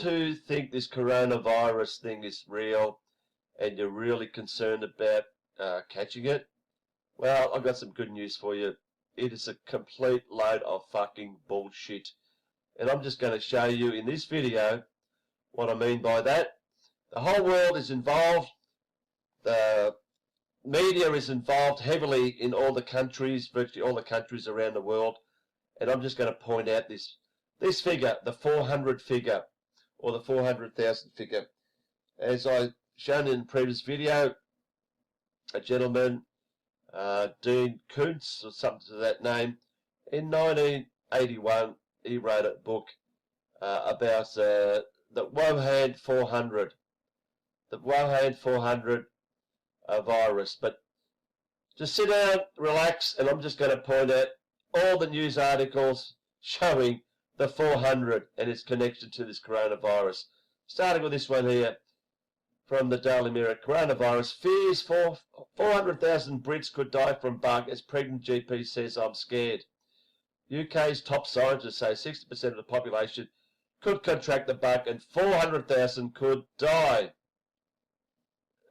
who think this coronavirus thing is real and you're really concerned about catching it, well, I've got some good news for you. It is a complete load of fucking bullshit. And I'm just going to show you in this video what I mean by that. The whole world is involved. The media is involved heavily in all the countries, virtually all the countries around the world. And I'm just going to point out this figure, the 400 figure, or the 400,000 figure. As I shown in the previous video, a gentleman, Dean Koontz, or something to that name, in 1981, he wrote a book about the Wuhan 400. The Wuhan 400 virus. But just sit down, relax, and I'm just going to point out all the news articles showing the 400 and its connection to this coronavirus. Starting with this one here from the Daily Mirror. Coronavirus fears 400,000 Brits could die from bug as pregnant GP says I'm scared. UK's top scientists say 60% of the population could contract the bug and 400,000 could die.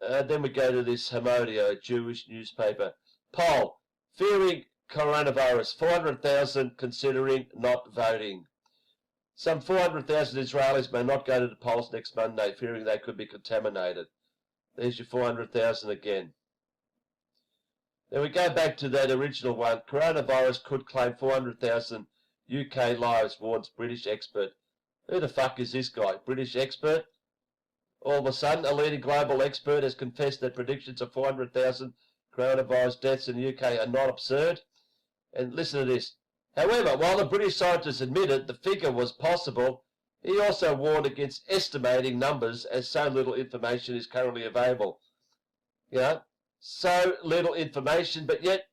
Then we go to this Hamodia, a Jewish newspaper. Poll, fearing coronavirus, 400,000 considering not voting. Some 400,000 Israelis may not go to the polls next Monday, fearing they could be contaminated. There's your 400,000 again. Then we go back to that original one. Coronavirus could claim 400,000 UK lives, warns British expert. Who the fuck is this guy? British expert? All of a sudden, a leading global expert has confessed that predictions of 400,000 coronavirus deaths in the UK are not absurd. And listen to this. However, while the British scientists admitted the figure was possible, he also warned against estimating numbers as so little information is currently available. You know, so little information, but yet,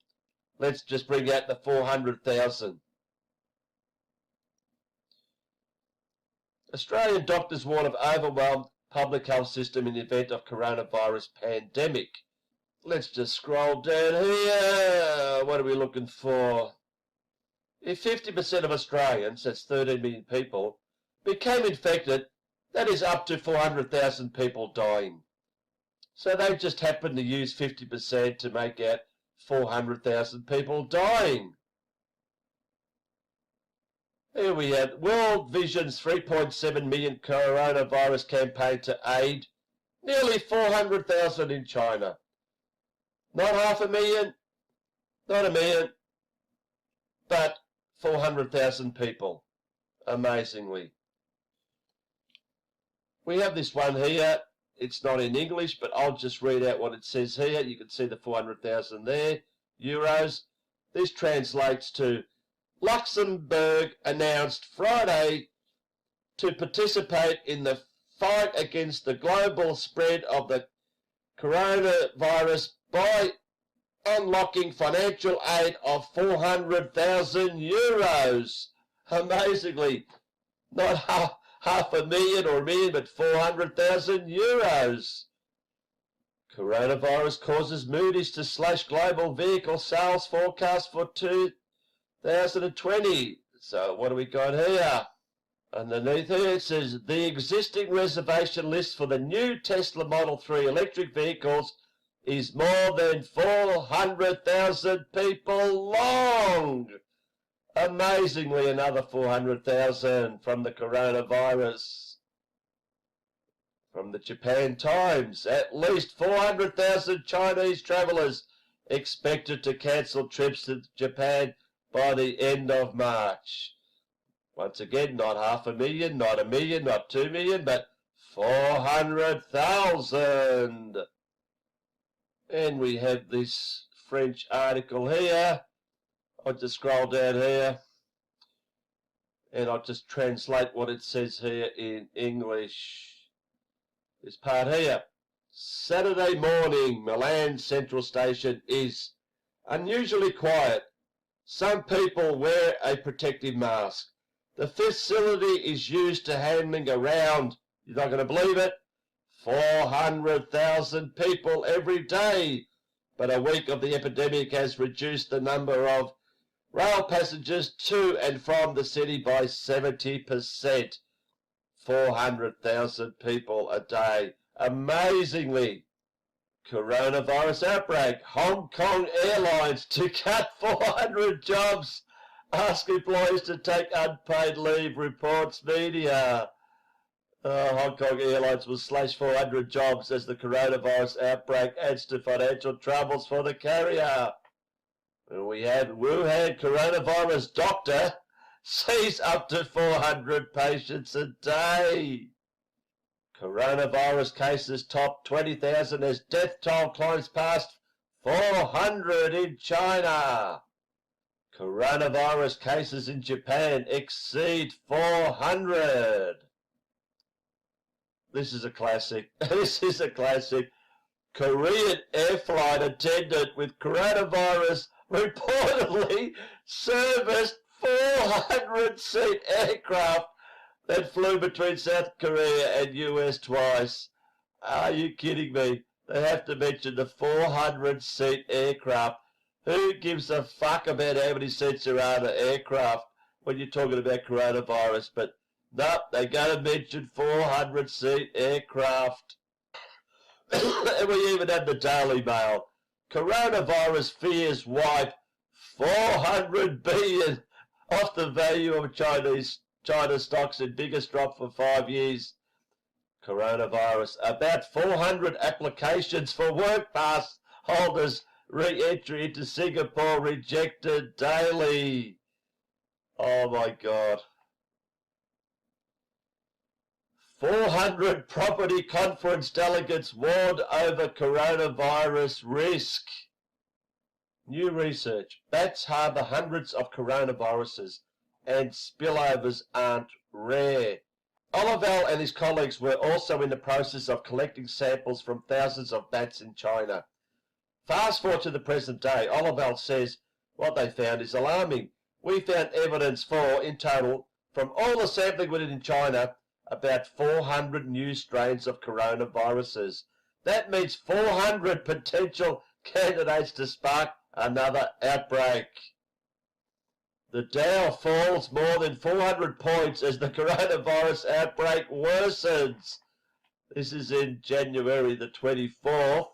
let's just bring out the 400,000. Australian doctors warn of overwhelmed public health system in the event of coronavirus pandemic. Let's just scroll down here. What are we looking for? If 50% of Australians, that's 13 million people, became infected, that is up to 400,000 people dying. So they just happened to use 50% to make out 400,000 people dying. Here we have World Vision's 3.7 million coronavirus campaign to aid nearly 400,000 in China. Not 500,000, not a million, but 400,000 people, amazingly. We have this one here. It's not in English, but I'll just read out what it says here. You can see the 400,000 there, euros. This translates to Luxembourg announced Friday to participate in the fight against the global spread of the coronavirus by unlocking financial aid of 400,000 euros. Amazingly, not half a million or a million, but 400,000 euros. Coronavirus causes Moody's to slash global vehicle sales forecast for 2020. So what do we got here? Underneath here it says the existing reservation list for the new Tesla Model 3 electric vehicles is more than 400,000 people long. Amazingly, another 400,000 from the coronavirus. From the Japan Times, at least 400,000 Chinese travellers expected to cancel trips to Japan by the end of March. Once again, not 500,000, not a million, not 2 million, but 400,000. And we have this French article here. I'll just scroll down here and I'll just translate what it says here in English. This part here. Saturday morning, Milan Central Station is unusually quiet. Some people wear a protective mask. The facility is used to handling around, you're not going to believe it, 400,000 people every day. But a week of the epidemic has reduced the number of rail passengers to and from the city by 70%. 400,000 people a day. Amazingly, coronavirus outbreak. Hong Kong Airlines to cut 400 jobs. Ask employees to take unpaid leave, reports media. Hong Kong Airlines will slash 400 jobs as the coronavirus outbreak adds to financial troubles for the carrier. We have Wuhan coronavirus doctor sees up to 400 patients a day. Coronavirus cases top 20,000 as death toll climbs past 400 in China. Coronavirus cases in Japan exceed 400. This is a classic. This is a classic. Korean air flight attendant with coronavirus reportedly serviced 400-seat aircraft that flew between South Korea and US twice. Are you kidding me? They have to mention the 400-seat aircraft. Who gives a fuck about how many seats there are in an aircraft when you're talking about coronavirus? But nope, they got to mention 400-seat aircraft. And we even had the Daily Mail. Coronavirus fears wipe 400 billion off the value of China stocks in biggest drop for 5 years. Coronavirus. About 400 applications for work pass holders re-entry into Singapore rejected daily. Oh my God. 400 property conference delegates warned over coronavirus risk. New research. Bats harbour hundreds of coronaviruses and spillovers aren't rare. Olivelle and his colleagues were also in the process of collecting samples from thousands of bats in China. Fast forward to the present day, Olivelle says what they found is alarming. We found evidence for, in total, from all the sampling we did in China, about 400 new strains of coronaviruses. That means 400 potential candidates to spark another outbreak. The Dow falls more than 400 points as the coronavirus outbreak worsens. This is in January the 24th.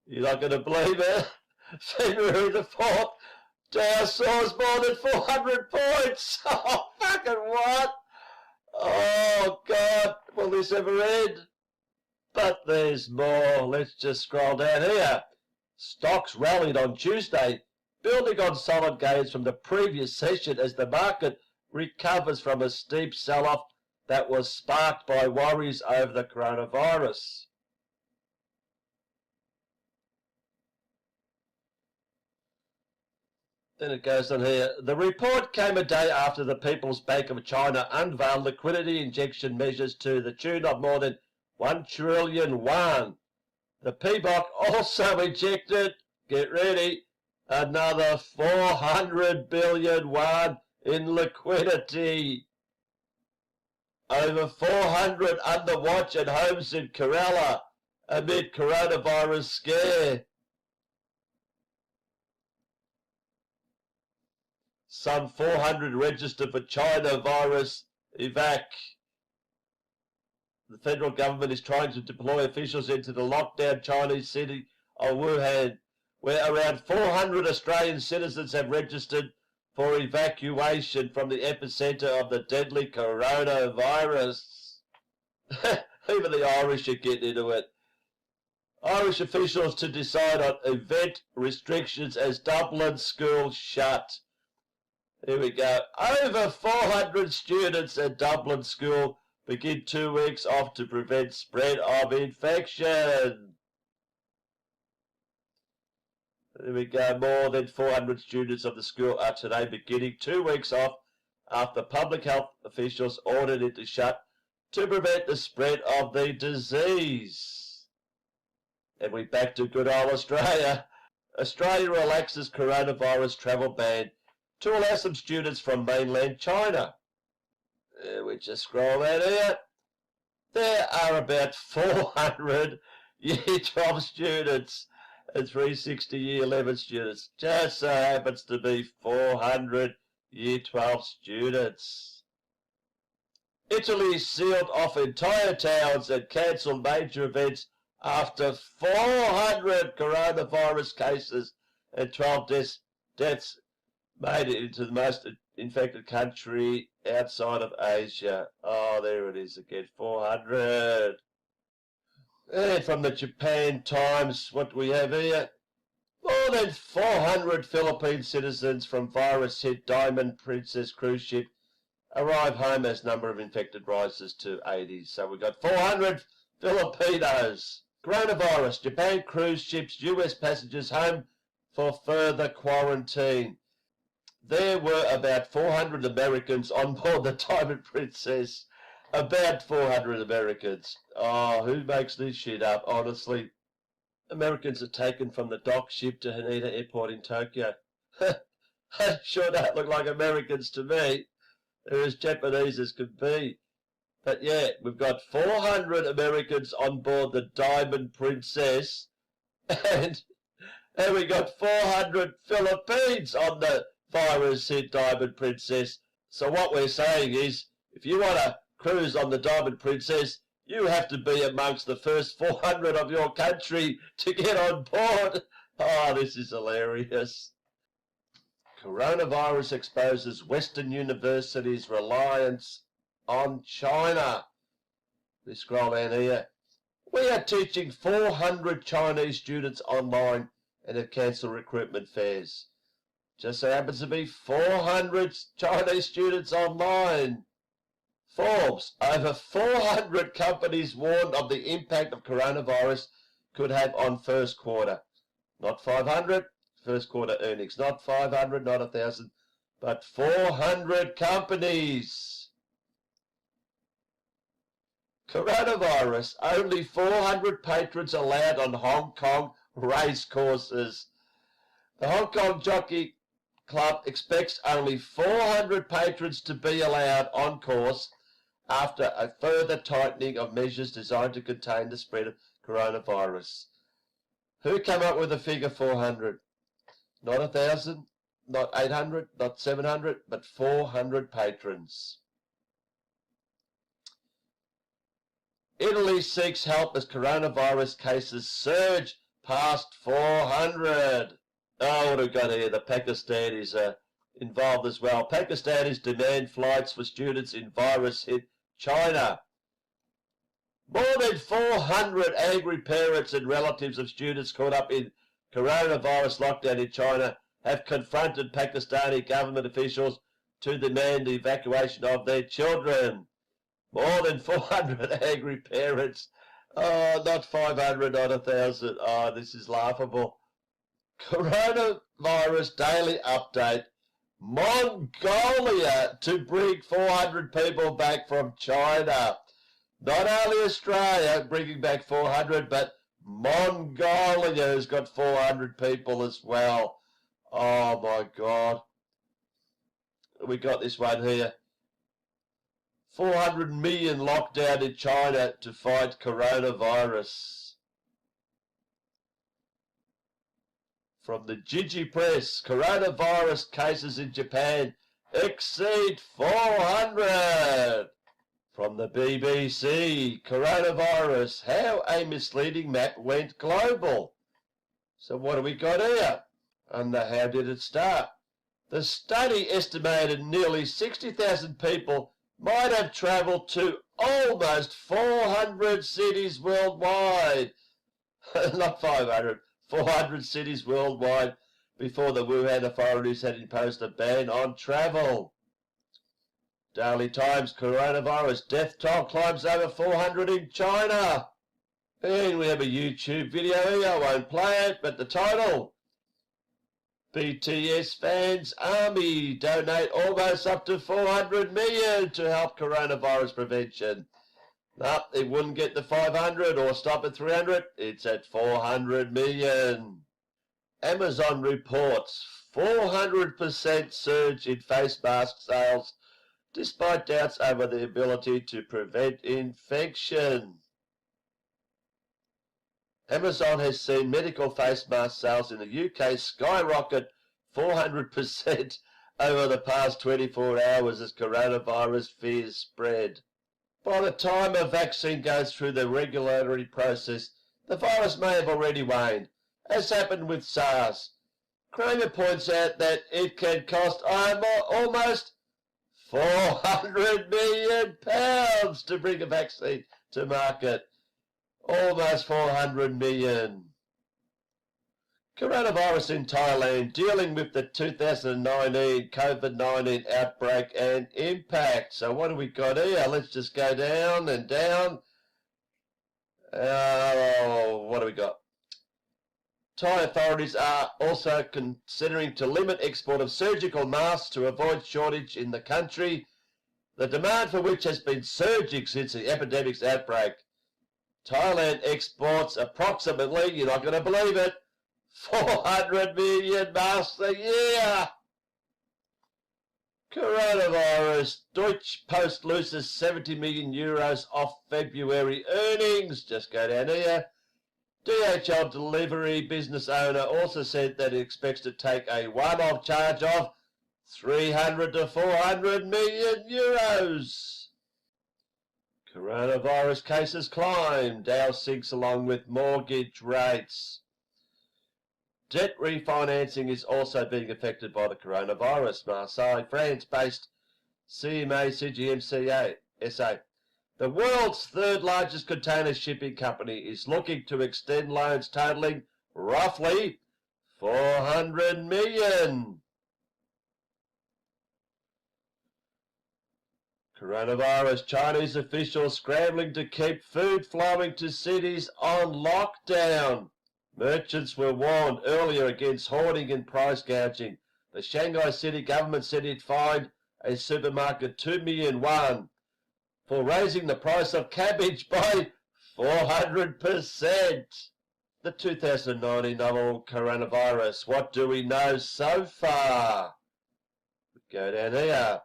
You're not going to believe it. February the 4th. Dow soars more than 400 points. Oh, fucking what? Oh, God. Will this ever end? But there's more. Let's just scroll down here. Stocks rallied on Tuesday, building on solid gains from the previous session as the market recovers from a steep sell-off that was sparked by worries over the coronavirus. Then it goes on here. The report came a day after the People's Bank of China unveiled liquidity injection measures to the tune of more than 1 trillion yuan. The PBOC also injected, get ready, another 400 billion yuan in liquidity. Over 400 under watch at homes in Kerala amid coronavirus scare. Some 400 registered for China virus evac. The federal government is trying to deploy officials into the lockdown Chinese city of Wuhan, where around 400 Australian citizens have registered for evacuation from the epicenter of the deadly coronavirus. Even the Irish are getting into it. Irish officials to decide on event restrictions as Dublin schools shut. Here we go. Over 400 students at Dublin school begin 2 weeks off to prevent spread of infection. There we go. More than 400 students of the school are today beginning 2 weeks off after public health officials ordered it to shut to prevent the spread of the disease. And we're back to good old Australia. Australia relaxes coronavirus travel ban to allow some students from mainland China. We just scroll down here. There are about 400 Year 12 students and 360 Year 11 students. Just so happens to be 400 Year 12 students. Italy sealed off entire towns and cancelled major events after 400 coronavirus cases and 12 deaths made it into the most infected country outside of Asia. Oh, there it is again, 400. And from the Japan Times, what do we have here? More than 400 Philippine citizens from virus-hit Diamond Princess cruise ship arrive home as number of infected rises to 80. So we've got 400 Filipinos. Coronavirus, Japan cruise ships US passengers home for further quarantine. There were about 400 Americans on board the Diamond Princess. About 400 Americans. Oh, who makes this shit up, honestly? Americans are taken from the dock ship to Haneda Airport in Tokyo. Sure don't look like Americans to me. They're as Japanese as can be. But yeah, we've got 400 Americans on board the Diamond Princess, and we got 400 Philippines on the virus-hit Diamond Princess. So what we're saying is, if you want to cruise on the Diamond Princess, you have to be amongst the first 400 of your country to get on board. Oh, this is hilarious. Coronavirus exposes Western universities' reliance on China. We scroll down here. We are teaching 400 Chinese students online and have cancelled recruitment fairs. Just so happens to be 400 Chinese students online. Forbes, over 400 companies warned of the impact of coronavirus could have on first quarter. Not 500, first quarter earnings. Not 500, not 1,000, but 400 companies. Coronavirus, only 400 patrons allowed on Hong Kong race courses. The Hong Kong Jockey Club expects only 400 patrons to be allowed on course after a further tightening of measures designed to contain the spread of coronavirus. Who came up with the figure 400? Not 1,000, not 800, not 700, but 400 patrons. Italy seeks help as coronavirus cases surge past 400. Oh, what have we got here? The Pakistanis are involved as well. Pakistanis demand flights for students in virus-hit China. More than 400 angry parents and relatives of students caught up in coronavirus lockdown in China have confronted Pakistani government officials to demand the evacuation of their children. More than 400 angry parents. Oh, not 500, not 1,000. Oh, this is laughable. Coronavirus daily update. Mongolia to bring 400 people back from China. Not only Australia bringing back 400, but Mongolia has got 400 people as well. Oh my God. We got this one here. 400 million lockdown in China to fight coronavirus. From the Jiji Press, coronavirus cases in Japan exceed 400. From the BBC, coronavirus, how a misleading map went global. So what do we got here? And how did it start? The study estimated nearly 60,000 people might have travelled to almost 400 cities worldwide. Not 500, 400 cities worldwide before the Wuhan authorities had imposed a ban on travel. Daily Times, coronavirus death toll climbs over 400 in China. And we have a YouTube video here, I won't play it, but the title. BTS fans army donate almost up to 400 million to help coronavirus prevention. No, it wouldn't get the 500 or stop at 300. It's at 400 million. Amazon reports 400% surge in face mask sales despite doubts over the ability to prevent infection. Amazon has seen medical face mask sales in the UK skyrocket 400% over the past 24 hours as coronavirus fears spread. By the time a vaccine goes through the regulatory process, the virus may have already waned, as happened with SARS. Kramer points out that it can cost almost £400 million to bring a vaccine to market. Almost 400 million. Coronavirus in Thailand, dealing with the 2019 COVID-19 outbreak and impact. So what do we got here? Let's just go down and down. What do we got? Thai authorities are also considering to limit export of surgical masks to avoid shortage in the country, the demand for which has been surging since the epidemic's outbreak. Thailand exports approximately, you're not going to believe it, 400 million masks a year. Coronavirus. Deutsche Post loses 70 million euros off February earnings. Just go down here. DHL delivery business owner also said that it expects to take a one-off charge of 300 to 400 million euros. Coronavirus cases climb. Dow sinks along with mortgage rates. Debt refinancing is also being affected by the coronavirus. Marseille, France-based CMA CGM SA, the world's third largest container shipping company, is looking to extend loans totaling roughly 400 million. Coronavirus. Chinese officials scrambling to keep food flowing to cities on lockdown. Merchants were warned earlier against hoarding and price gouging. The Shanghai city government said it fined a supermarket 2 million yuan for raising the price of cabbage by 400%. The 2019 novel coronavirus. What do we know so far? We go down here.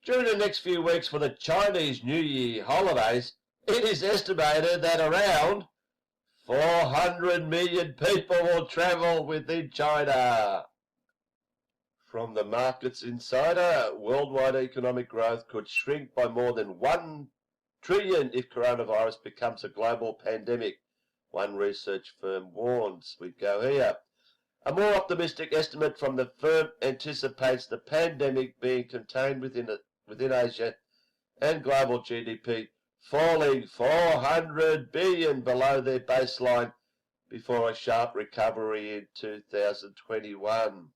During the next few weeks for the Chinese New Year holidays, it is estimated that around 400 million people will travel within China. From the Markets Insider, worldwide economic growth could shrink by more than 1 trillion if coronavirus becomes a global pandemic, one research firm warns. We go here. A more optimistic estimate from the firm anticipates the pandemic being contained within Asia and global GDP falling 400 billion below their baseline before a sharp recovery in 2021.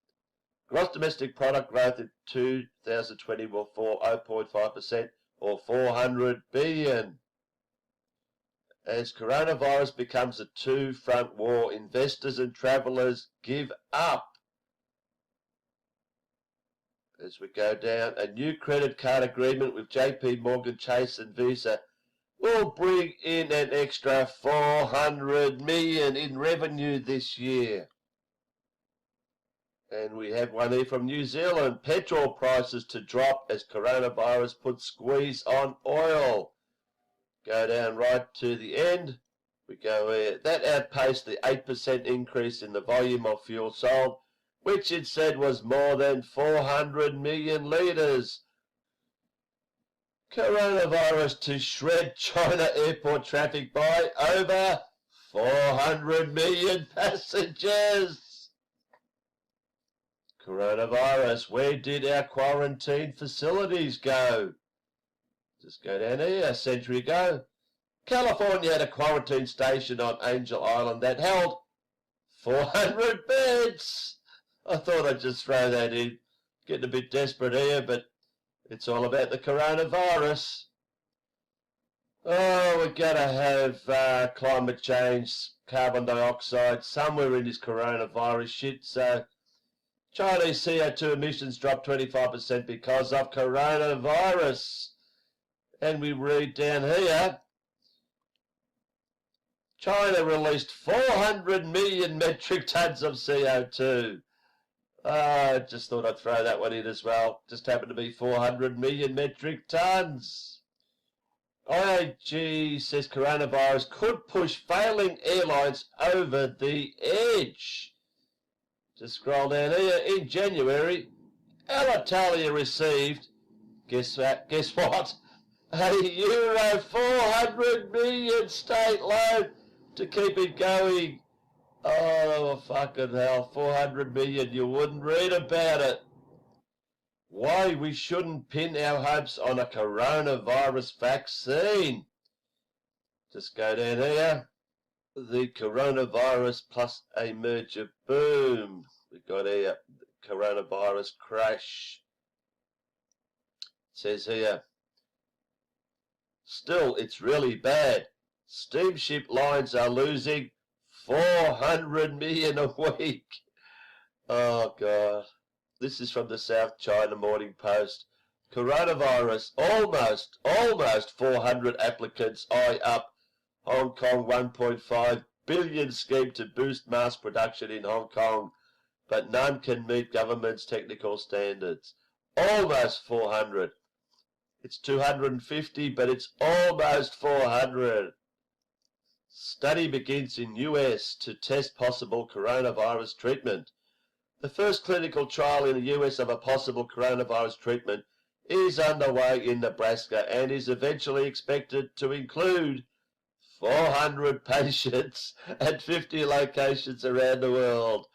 Gross domestic product growth in 2020 will fall 0.5% or 400 billion. As coronavirus becomes a two-front war, investors and travellers give up. As we go down, a new credit card agreement with JP Morgan Chase and Visa will bring in an extra 400 million in revenue this year. And we have one here from New Zealand. Petrol prices to drop as coronavirus puts squeeze on oil. Go down right to the end. We go here. That outpaced the 8% increase in the volume of fuel sold, which it said was more than 400 million litres. Coronavirus to shred China airport traffic by over 400 million passengers. Coronavirus, where did our quarantine facilities go? Just go down here. A century ago, California had a quarantine station on Angel Island that held 400 beds. I thought I'd just throw that in. Getting a bit desperate here, but it's all about the coronavirus. Oh, we're going to have climate change, carbon dioxide, somewhere in this coronavirus shit. So Chinese CO2 emissions dropped 25% because of coronavirus. And we read down here, China released 400 million metric tons of CO2. I just thought I'd throw that one in as well. Just happened to be 400 million metric tons. IAG says coronavirus could push failing airlines over the edge. Just scroll down here. In January, Alitalia received, guess what? A euro 400 million state loan to keep it going. Oh, fucking hell, 400 million, you wouldn't read about it. Why we shouldn't pin our hopes on a coronavirus vaccine. Just go down here. The coronavirus plus a merger boom. We've got here coronavirus crash. It says here, still it's really bad. Steamship lines are losing 400 million a week. Oh God. This is from the South China Morning Post. Coronavirus, almost 400 applicants eye up Hong Kong 1.5 billion scheme to boost mask production in Hong Kong, but none can meet government's technical standards. Almost 400. It's 250, but it's almost 400. Study begins in US to test possible coronavirus treatment. The first clinical trial in the US of a possible coronavirus treatment is underway in Nebraska and is eventually expected to include 400 patients at 50 locations around the world.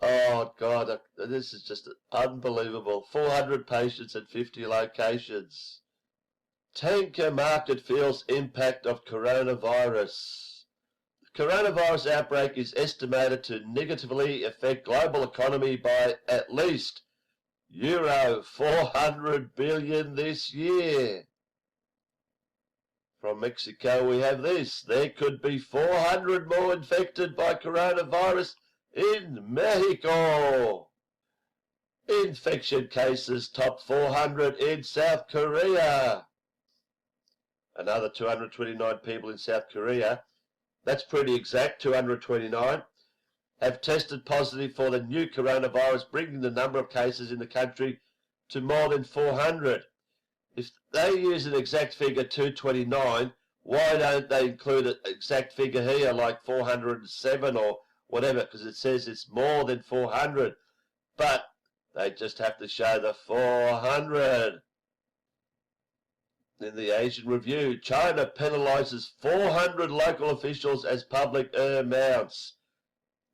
Oh, God, this is just unbelievable. 400 patients at 50 locations. Tanker market feels impact of coronavirus. Coronavirus outbreak is estimated to negatively affect global economy by at least euro 400 billion this year. From Mexico we have this. There could be 400 more infected by coronavirus in Mexico. Infection cases top 400 in South Korea. Another 229 people in South Korea, that's pretty exact, 229, have tested positive for the new coronavirus, bringing the number of cases in the country to more than 400. If they use an exact figure, 229, why don't they include an exact figure here, like 407 or whatever, because it says it's more than 400. But they just have to show the 400. In the Asian Review, China penalizes 400 local officials as public amounts.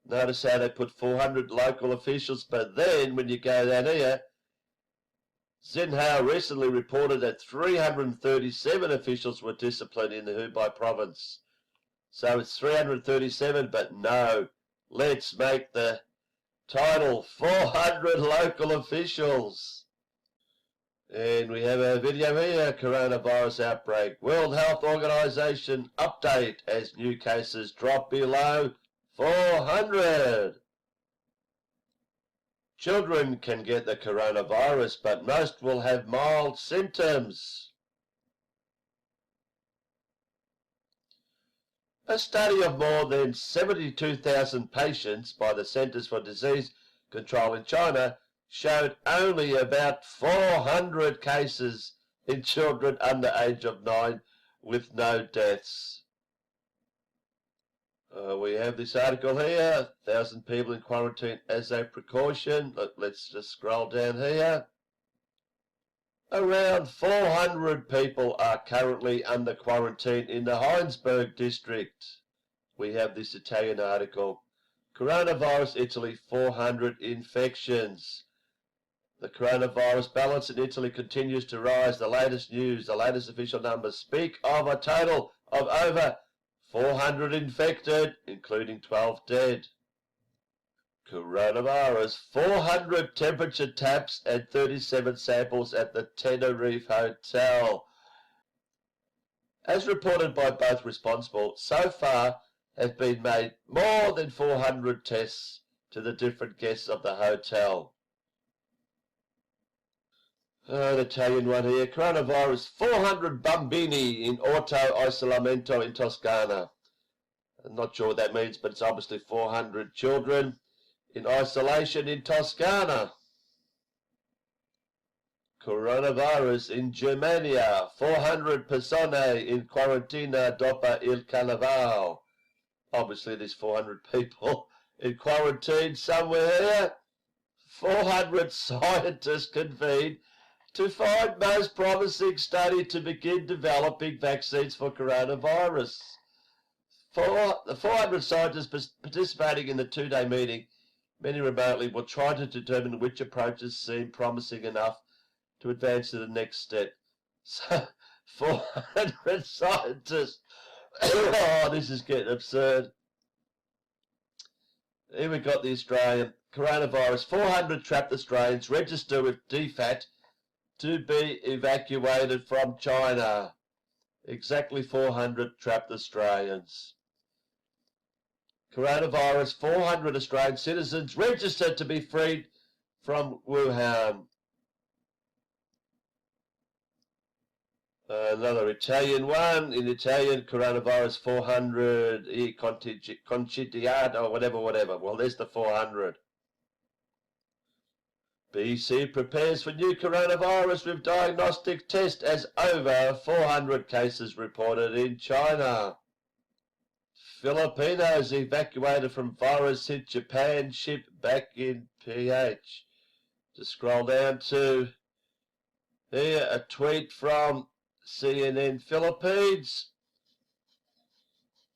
Notice how they put 400 local officials, but then when you go down here, Xinhua recently reported that 337 officials were disciplined in the Hubei province. So it's 337, but no, let's make the title 400 local officials. And we have a video here, coronavirus outbreak. World Health Organization update as new cases drop below 400. Children can get the coronavirus, but most will have mild symptoms. A study of more than 72,000 patients by the Centers for Disease Control in China showed only about 400 cases in children under age of 9 with no deaths. We have this article here, 1,000 people in quarantine as a precaution. Let's just scroll down here. Around 400 people are currently under quarantine in the Heinsberg district. We have this Italian article. Coronavirus Italy, 400 infections. The coronavirus balance in Italy continues to rise. The latest news, the latest official numbers speak of a total of over 400 infected, including 12 dead. Coronavirus, 400 temperature taps and 37 samples at the Tenerife Hotel. As reported by both responsible, so far have been made more than 400 tests to the different guests of the hotel. An Italian one here. Coronavirus, 400 bambini in auto isolamento in Toscana. I'm not sure what that means, but it's obviously 400 children in isolation in Toscana. Coronavirus in Germania, 400 persone in quarantina dopo il carnaval. Obviously there's 400 people in quarantine somewhere here. 400 scientists convened to find most promising study to begin developing vaccines for coronavirus. The 400 scientists participating in the two-day meeting, many remotely, will try to determine which approaches seem promising enough to advance to the next step. So, 400 scientists. Oh, this is getting absurd. Here we got the Australian coronavirus. 400 trapped Australians register with DFAT to be evacuated from China. Exactly 400 trapped Australians. Coronavirus, 400 Australian citizens registered to be freed from Wuhan. Another Italian one. In Italian, coronavirus 400 concitiati or whatever. Well, there's the 400. BC prepares for new coronavirus with diagnostic test as over 400 cases reported in China. Filipinos evacuated from virus hit Japan ship back in PH. Just scroll down to here, a tweet from CNN Philippines.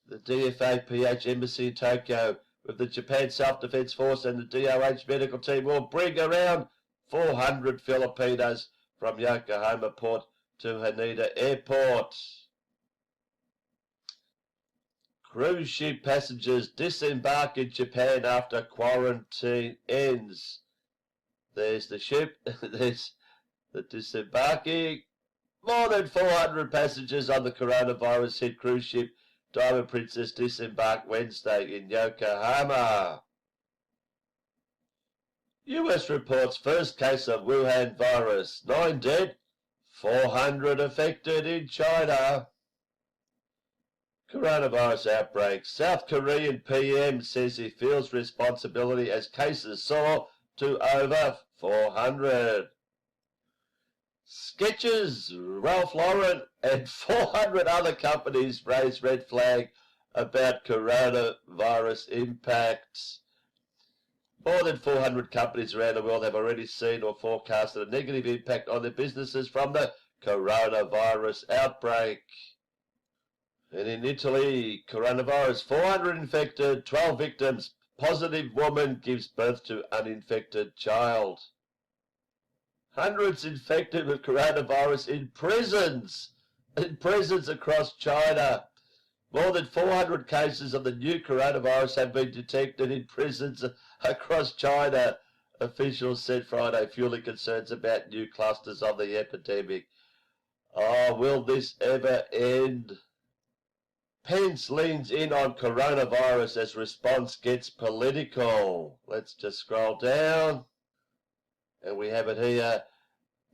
The DFA-PH Embassy in Tokyo with the Japan Self-Defense Force and the DOH medical team will bring around 400 Filipinos from Yokohama Port to Haneda Airport. Cruise ship passengers disembark in Japan after quarantine ends. There's the ship, there's the disembarking. More than 400 passengers on the coronavirus hit cruise ship Diamond Princess disembarked Wednesday in Yokohama. US reports first case of Wuhan virus. 9 dead, 400 affected in China. Coronavirus outbreak. South Korean PM says he feels responsibility as cases soar to over 400. Skechers, Ralph Lauren, and 400 other companies raise red flag about coronavirus impacts. More than 400 companies around the world have already seen or forecasted a negative impact on their businesses from the coronavirus outbreak. And in Italy, coronavirus, 400 infected, 12 victims. Positive woman gives birth to uninfected child. Hundreds infected with coronavirus in prisons across China. More than 400 cases of the new coronavirus have been detected in prisons across China, officials said Friday, fueling concerns about new clusters of the epidemic. Oh, will this ever end? Pence leans in on coronavirus as response gets political. Let's just scroll down. And we have it here.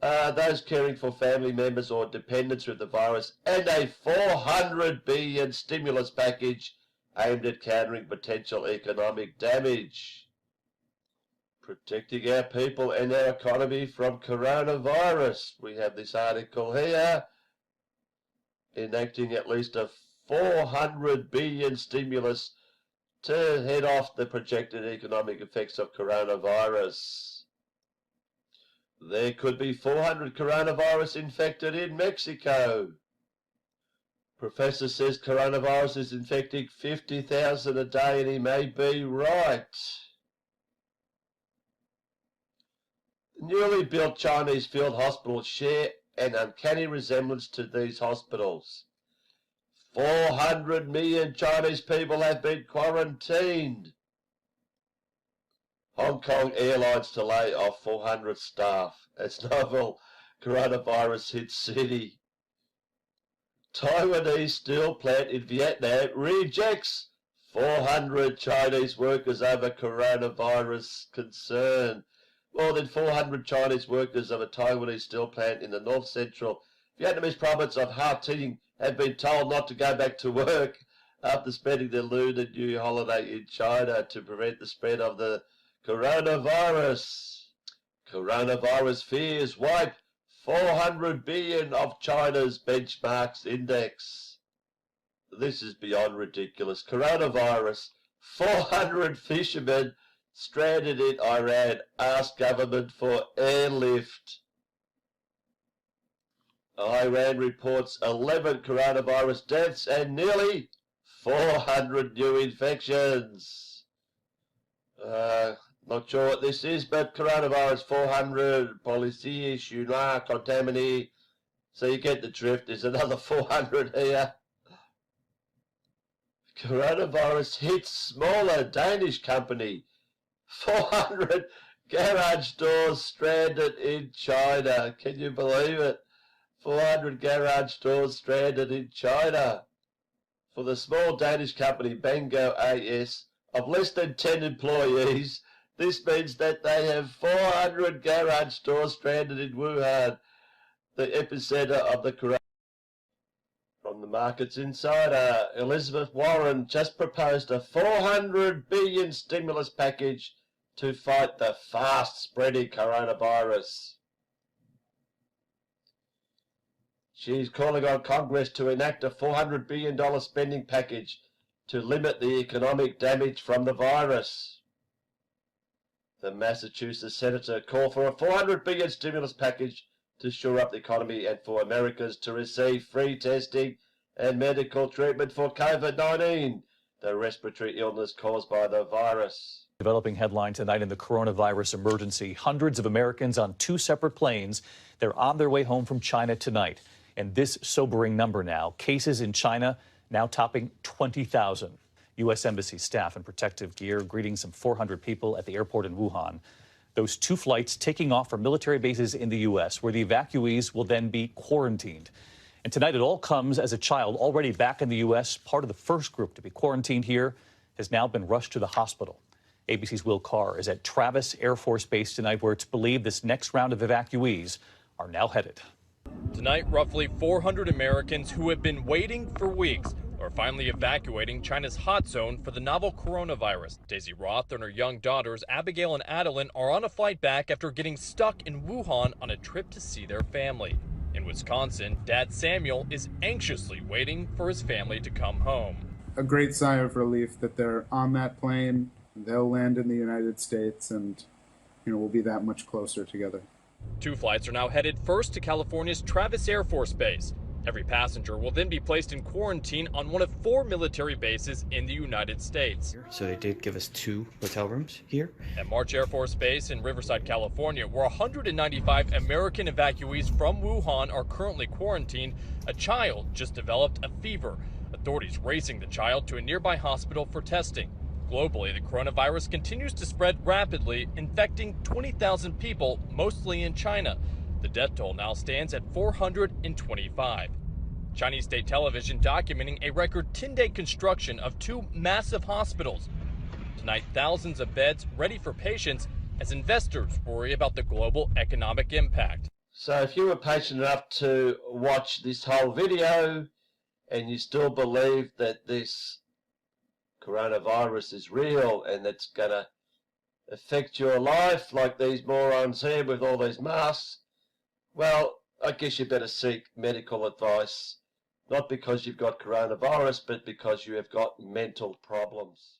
Those caring for family members or dependents with the virus, and a $400 billion stimulus package aimed at countering potential economic damage. Protecting our people and our economy from coronavirus. We have this article here. Enacting at least a $400 billion stimulus to head off the projected economic effects of coronavirus. There could be 400 coronavirus infected in Mexico. Professor says coronavirus is infecting 50,000 a day, and he may be right. The newly built Chinese field hospitals share an uncanny resemblance to these hospitals. 400 million Chinese people have been quarantined. Hong Kong Airlines to lay off 400 staff as novel coronavirus hits city. Taiwanese steel plant in Vietnam rejects 400 Chinese workers over coronavirus concern. More than 400 Chinese workers of a Taiwanese steel plant in the north-central Vietnamese province of Ha Tinh have been told not to go back to work after spending their Lunar New Year holiday in China to prevent the spread of the coronavirus. Coronavirus fears wipe 400 billion of China's benchmarks index. This is beyond ridiculous. Coronavirus, 400 fishermen stranded in Iran, ask government for airlift. Iran reports 11 coronavirus deaths and nearly 400 new infections. Not sure what this is, but coronavirus 400, policy issue, contaminate. So you get the drift. There's another 400 here. Coronavirus hits smaller Danish company. 400 garage doors stranded in China. Can you believe it? 400 garage doors stranded in China. For the small Danish company Bango AS of less than 10 employees, this means that they have 400 garage stores stranded in Wuhan, the epicenter of the coronavirus. From the Markets Insider, Elizabeth Warren just proposed a $400 billion stimulus package to fight the fast-spreading coronavirus. She's calling on Congress to enact a $400 billion spending package to limit the economic damage from the virus. The Massachusetts senator called for a $400 billion stimulus package to shore up the economy and for Americans to receive free testing and medical treatment for COVID-19, the respiratory illness caused by the virus. Developing headline tonight in the coronavirus emergency. Hundreds of Americans on 2 separate planes. They're on their way home from China tonight. And this sobering number now, cases in China now topping 20,000. U.S. Embassy staff in protective gear greeting some 400 people at the airport in Wuhan. Those 2 flights taking off from military bases in the U.S., where the evacuees will then be quarantined. And tonight it all comes as a child already back in the U.S., part of the first group to be quarantined here, has now been rushed to the hospital. ABC's Will Carr is at Travis Air Force Base tonight, where it's believed this next round of evacuees are now headed. Tonight, roughly 400 Americans who have been waiting for weeks are finally evacuating China's hot zone for the novel coronavirus. Daisy Roth and her young daughters, Abigail and Adeline, are on a flight back after getting stuck in Wuhan on a trip to see their family. In Wisconsin, Dad Samuel is anxiously waiting for his family to come home. A great sigh of relief that they're on that plane, they'll land in the United States, and we'll be that much closer together. 2 flights are now headed first to California's Travis Air Force Base. Every passenger will then be placed in quarantine on one of 4 military bases in the United States. So they did give us 2 hotel rooms here. At March Air Force Base in Riverside, California, where 195 American evacuees from Wuhan are currently quarantined, a child just developed a fever. Authorities racing the child to a nearby hospital for testing. Globally, the coronavirus continues to spread rapidly, infecting 20,000 people, mostly in China. The death toll now stands at 425. Chinese state television documenting a record 10-day construction of 2 massive hospitals. Tonight, thousands of beds ready for patients as investors worry about the global economic impact. So if you were patient enough to watch this whole video and you still believe that this coronavirus is real and it's going to affect your life like these morons here with all these masks, well, I guess you better seek medical advice, not because you've got coronavirus, but because you have got mental problems.